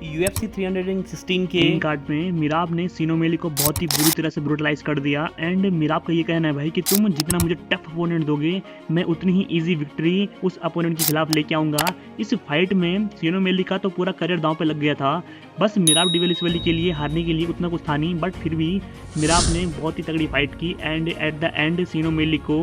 UFC 316 के card में मिराब ने सिनोमेली को बहुत ही बुरी तरह से ब्रूटलाइज कर दिया। एंड मिराब का ये कहना है भाई कि तुम जितना मुझे टफ अपोनेंट दोगे मैं उतनी ही इजी विक्ट्री उस अपोनेंट के खिलाफ लेके आऊँगा। इस फाइट में सिनोमेली का तो पूरा करियर दांव पे लग गया था। बस मिराब डिविलियर्स के लिए हारने के लिए उतना कुछ था नहीं, बट फिर भी मिराब ने बहुत ही तगड़ी फाइट की एंड एट द एंड सिनोमेली को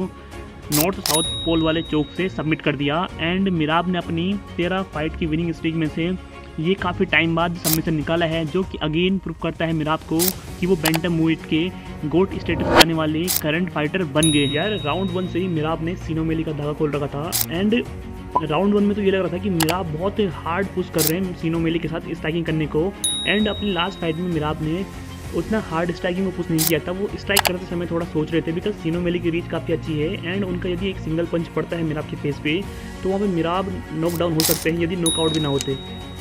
नॉर्थ साउथ पोल वाले चौक से सबमिट कर दिया। एंड मिराब ने अपनी 13 फाइट की विनिंग स्ट्रीक में से ये काफ़ी टाइम बाद सबमिशन निकाला है, जो कि अगेन प्रूव करता है मिराब को कि वो बैंटमवेट के गोट स्टेटस पाने वाले करंट फाइटर बन गए। यार राउंड 1 से ही मिराब ने सिनोमेली का धागा खोल रखा था। एंड राउंड 1 में तो ये लग रहा था कि मिराब बहुत हार्ड पुश कर रहे हैं सिनोमेली के साथ स्ट्राइकिंग करने को। एंड अपनी लास्ट फाइट में मिराब ने उतना हार्ड स्ट्राइकिंग को पुश नहीं किया था। वो स्ट्राइक करते समय थोड़ा सोच रहे थे बिकॉज सिनोमेली की रीच काफ़ी अच्छी है एंड उनका यदि एक सिंगल पंच पड़ता है मिराब के फेस पे तो वहाँ पे मिराब नॉकडाउन हो सकते हैं यदि नॉकआउट भी ना होते।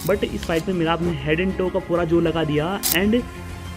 बट इस फाइट में मिराब ने हेड एंड टो का पूरा जोर लगा दिया एंड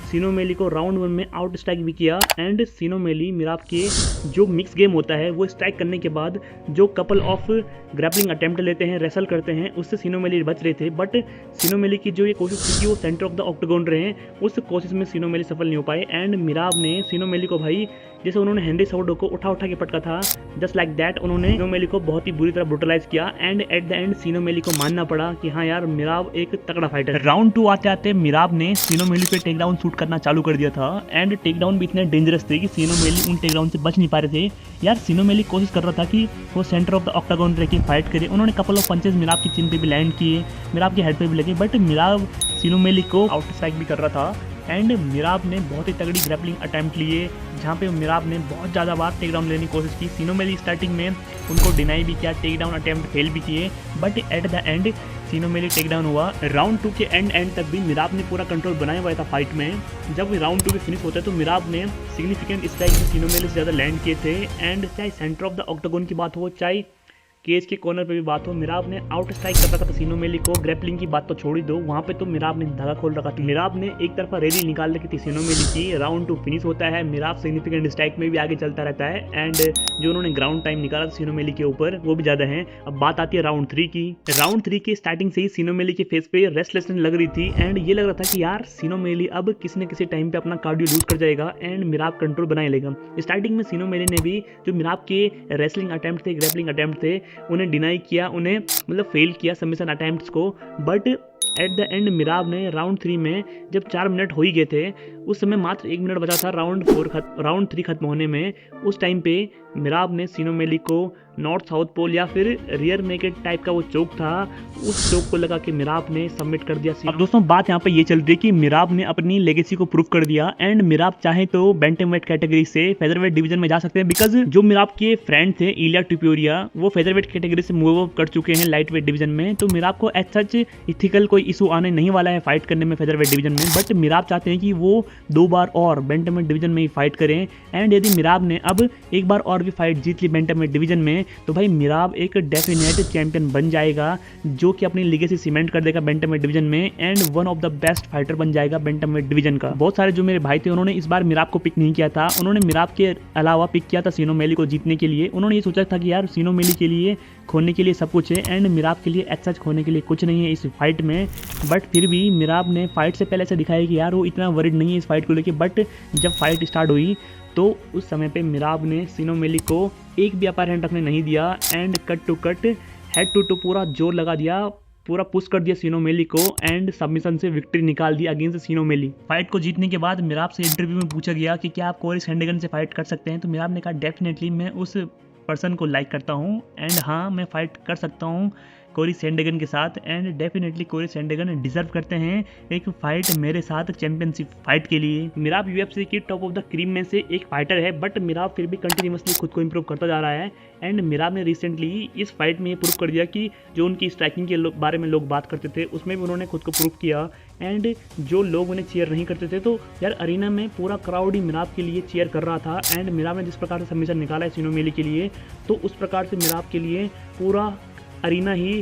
सिनोमेली को राउंड 1 में आउट स्ट्राइक भी किया। एंड सिनोमेली मिराब के जो मिक्स गेम होता है वो स्ट्राइक करने के बाद जो कपल ऑफ ग्रैपलिंग अटेम्प्ट लेते हैं, रेसल करते हैं, उससे सिनोमेली बच रहे थे। बट सिनोमेली की जो ये कोशिश थी कि वो सेंटर ऑफ द ऑक्टागन रहे, उस कोशिश में सिनोमेली सफल नहीं हो पाए। एंड मिराब ने सिनोमेली को भाई जैसे उन्होंने हेनरी साउडो को उठा के पटका था, जस्ट लाइक दैट उन्होंने सिनोमेली को बहुत ही बुरी तरह ब्रूटलाइज किया। एंड एट द एंड सिनोमेली को मानना पड़ा कि हाँ यार मिराब एक तगड़ा फाइटर है। राउंड 2 आते आते मिराब ने सिनोमेली पे टेक डाउन शूट करना चालू कर दिया था। एंड टेक डाउन भी इतने डेंजरस थे कि सिनोमेली उन टेक डाउन से बच नहीं पा रहे थे। यार सिनोमेली कोशिश कर रहा था कि वो सेंटर ऑफ द ऑक्टागन रह के फाइट करे। उन्होंने कपल ऑफ पंचेस मिराब की चिन पे भी लैंड किए, मिराब के हेड पे भी लगे, बट मिराब सिनोमेली को आउट स्ट्राइक भी कर रहा था। एंड मिराब ने बहुत ही तगड़ी ग्रैपलिंग अटैम्प्ट लिए जहाँ पे मिराब ने बहुत ज़्यादा बार टेक डाउन लेने की कोशिश की। सिनोमेली स्टार्टिंग में उनको डिनाई भी किया, टेक डाउन अटैम्प्ट फेल भी किए, बट एट द एंड सिनोमेली टेक डाउन हुआ। राउंड 2 के एंड तक भी मिराब ने पूरा कंट्रोल बनाया हुआ था फाइट में। जब राउंड 2 भी फिनिश होता है तो मिराब ने सिग्निफिकेंट स्ट्राइक में सिनोमेली से ज़्यादा लैंड किए थे। एंड चाहे सेंटर ऑफ द ऑक्टागन की बात हो, चाहे केज के कॉर्नर पे भी बात हो, मिराब ने आउट स्ट्राइक कर रखा था सिनोमेली को। ग्रैपलिंग की बात तो छोड़ ही दो, वहाँ पे तो मिराब ने धागा खोल रखा था। मिराब ने एक तरफा रैली निकाल रखी थी सिनोमेली की। राउंड 2 फिनिश होता है, मिराब सिग्निफिकेंट स्ट्राइक में भी आगे चलता रहता है एंड जो उन्होंने ग्राउंड टाइम निकाला था सिनोमेली के ऊपर वो भी ज़्यादा है। अब बात आती है राउंड 3 की। राउंड 3 की स्टार्टिंग से ही सिनोमेली के फेस पे रेस्टलेसनेस लग रही थी एंड ये लग रहा था कि यार सिनोमेली अब किसी न किसी टाइम पे अपना कार्डियो लूज कर जाएगा एंड मिराब कंट्रोल बनाए लेगा। स्टार्टिंग में सिनोमेली ने भी जो मिराब के रेसलिंग अटेम्प्ट थे, ग्रैपलिंग अटेम्प्ट थे, उन्हें डिनाई किया, उन्हें मतलब फेल किया सबमिशन अटेम्प्ट्स को। बट एट द एंड मिराब ने राउंड 3 में जब 4 मिनट हो ही गए थे, उस समय मात्र 1 मिनट बचा था राउंड 3 खत्म होने में। उस टाइम पे मिराब ने सिनोमेली को नॉर्थ साउथ पोल या फिर रियर नेकेड टाइप का वो चौक था, उस चौक को लगा के मिराब ने सबमिट कर दिया। अब दोस्तों बात यहाँ पे ये चल रही है कि मिराब ने अपनी लेगेसी को प्रूव कर दिया एंड मिराब चाहे तो बैंटमवेट कैटेगरी से फेदरवेट डिवीजन में जा सकते हैं बिकॉज जो मिराब के फ्रेंड थे इलिया टुप्योरिया वो फेदरवेट कैटेगरी से मूव कर चुके हैं लाइट वेट डिवीजन में। तो मिराब को एज सच इथिकल कोई इशू आने नहीं वाला है फाइट करने में फेदरवेट डिवीजन में, बट मिराब चाहते हैं कि वो 2 बार और बैंटमवेट डिवीजन में ही फाइट करें। एंड यदि मिराब ने अब एक बार और भी फाइट जीत ली बैंटमवेट डिवीजन में तो भाई मिराब एक डेफिनेट चैंपियन बन जाएगा जो कि अपनी लीगेसी सीमेंट कर देगा बैंटमवेट डिवीजन में and one of the best fighter बन जाएगा बैंटमवेट डिवीजन का। बहुत सारे जो मेरे भाई थे उन्होंने इस बार मिराब को पिक नहीं किया था, उन्होंने मिराब के अलावा पिक किया था सिनोमेली को जीतने के लिए। उन्होंने ये सोचा था कि यार सिनोमेली के लिए खोने के लिए सब कुछ है एंड मिराब के लिए एज सच खोने के लिए कुछ नहीं है इस फाइट में। बट फिर भी मिराब ने फाइट से पहले से दिखाया कि यार वो इतना वरिड नहीं है इस फाइट को लेकर। बट जब फाइट स्टार्ट हुई तो उस समय पे मिराब ने सिनोमेली को एक भी अपर हैंड रखने नहीं दिया and cut to cut head to पूरा जोर लगा दिया, पूरा पुश कर दिया सिनोमेली को एंड सबमिशन से विक्ट्री निकाल दी अगेंस्ट सिनोमेली। फाइट को जीतने के बाद मिराब से इंटरव्यू में पूछा गया कि क्या आप कोरी सैंडगन से फाइट कर सकते हैं, तो मिराब ने कहा डेफिनेटली मैं उस पर्सन को लाइक करता हूँ एंड हाँ मैं फाइट कर सकता हूँ कोरी सैंडगन के साथ एंड डेफिनेटली कोरी सैंडगन डिजर्व करते हैं एक फाइट मेरे साथ चैंपियनशिप फाइट के लिए। मिराब यूएफसी की टॉप ऑफ द क्रीम में से एक फाइटर है, बट मिराब फिर भी कंटिन्यूसली खुद को इंप्रूव करता जा रहा है एंड मिराब ने रिसेंटली इस फाइट में ये प्रूव कर दिया कि जो उनकी स्ट्राइकिंग के बारे में लोग बात करते थे उसमें भी उन्होंने खुद को प्रूव किया एंड जो लोग उन्हें चीयर नहीं करते थे तो यार अरीना में पूरा क्राउड ही मिराब के लिए चीयर कर रहा था एंड मिराब ने जिस प्रकार से सबमिशन निकाला है सिनोमेली के लिए तो उस प्रकार से मिराब के लिए पूरा अरीना ही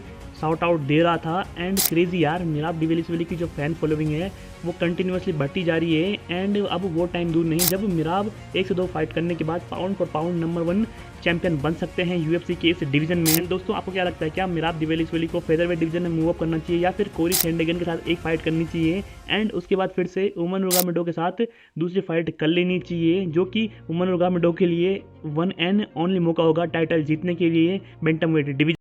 शाउट आउट दे रहा था। एंड क्रेजी यार, मिराब डिविलियर्स की जो फैन फॉलोइंग है वो कंटिन्यूसली बढ़ती जा रही है। एंड अब वो टाइम दूर नहीं जब मिराब 1 से 2 फाइट करने के बाद pound for pound number 1 champion बन सकते हैं यूएफसी के इस डिवीजन में। दोस्तों आपको क्या लगता है, क्या मिराब डिविलियर्स को फेदरवेट डिवीजन में मूव अप करना चाहिए या फिर कोरी सैंडगन के साथ एक फाइट करनी चाहिए एंड उसके बाद फिर से उमर नूरगामेडोव के साथ दूसरी फाइट कर लेनी चाहिए, जो कि उमर नूरगामेडोव के लिए वन एंड ओनली मौका होगा टाइटल जीतने के लिए बैंटमवेट डिवीजन।